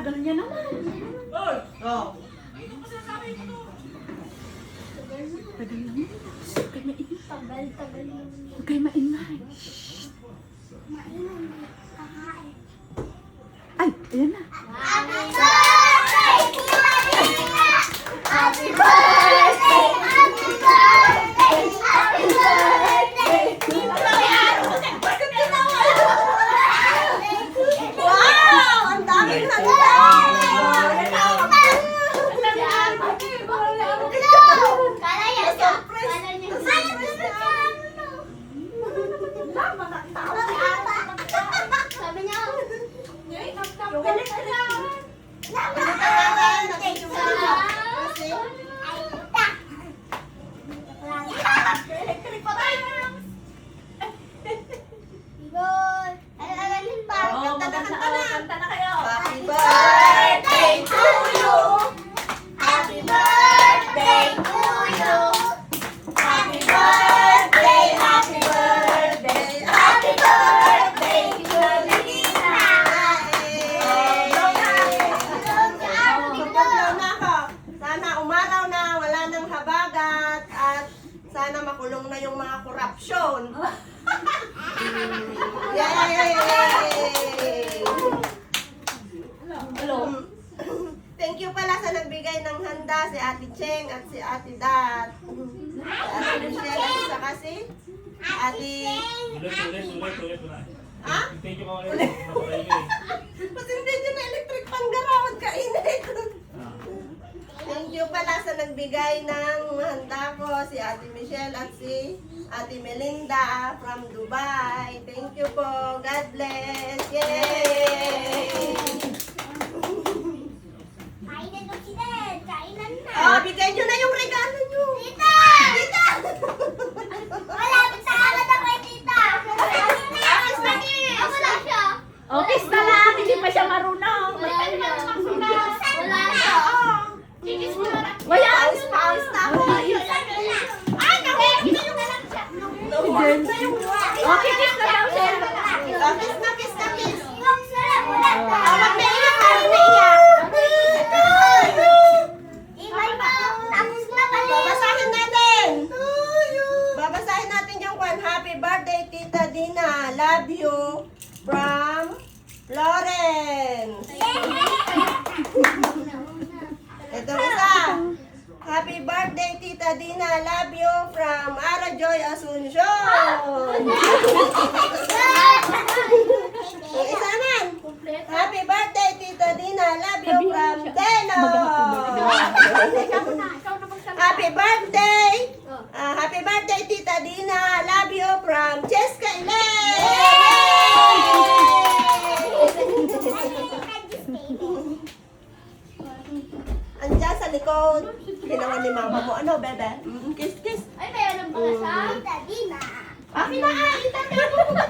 tagal niya naman. Oh. Tagal naman. Huwag kayo maingay. Tagal naman. Huwag kayo maingay. Mainom. Kakain. Ay, ayan na. Happy birthday! Happy birthday! Happy birthday! Happy birthday! Wow! Ang daming handa! Sabi niya, Kanta na kayo. Happy birthday to you. Happy birthday to you. Happy birthday, happy birthday, happy birthday to Lina. Blow na ako. Sana umaraw na, wala nang habagat, at sana makulong na yung mga korupsyon. Yay! Thank you pala sa nagbigay ng handa, si Ate Cheng at si Ate Dat. Si Ate Michelle at saka si Ate... Ulit. Ha? Thank you mga ulit. Mas hindi dyan na electric pan garawad kainit. Thank you pala sa nagbigay ng handa ko, si Ate Michelle at si Ate Melinda from Dubai. Thank you po. God bless. Yay! Kainan ko si Dad. Kainan na. Oh, bigay nyo na yung regalo nyo. Tita! Tita! Malapit sa kalad ako kay Tita. Kiss na kiss! Wala siya. O, kiss na lang. Hindi pa siya marunong. Wala siya. Wala siya. Kiss mo na. Wala. Pause na ako. Ay, nakikita yung alam siya. Okay, kiss na daw siya. Kiss na, kiss na, kiss. Yung sarap. Wala ka. Huwag na iyak, huwag na iyak. Ibay pa. Tapos na pala. Babasahin natin. Babasahin natin yung kwan. Happy birthday, Tita Dina. Love you. From Florence. Ito isa. Happy birthday, Tita Dina. Love you from Ara Joy Asuncion. Yung isa naman. Happy birthday, Tita Dina. Love you from Teno. Happy birthday. Happy birthday, Tita Dina. Love you from Cheska Andiyan sa likod. Ginawa ni mama mo. Ano, bebe? Kiss, kiss. Ay, may alam pala siya. Tita Dina. Akin na, Tita Dina.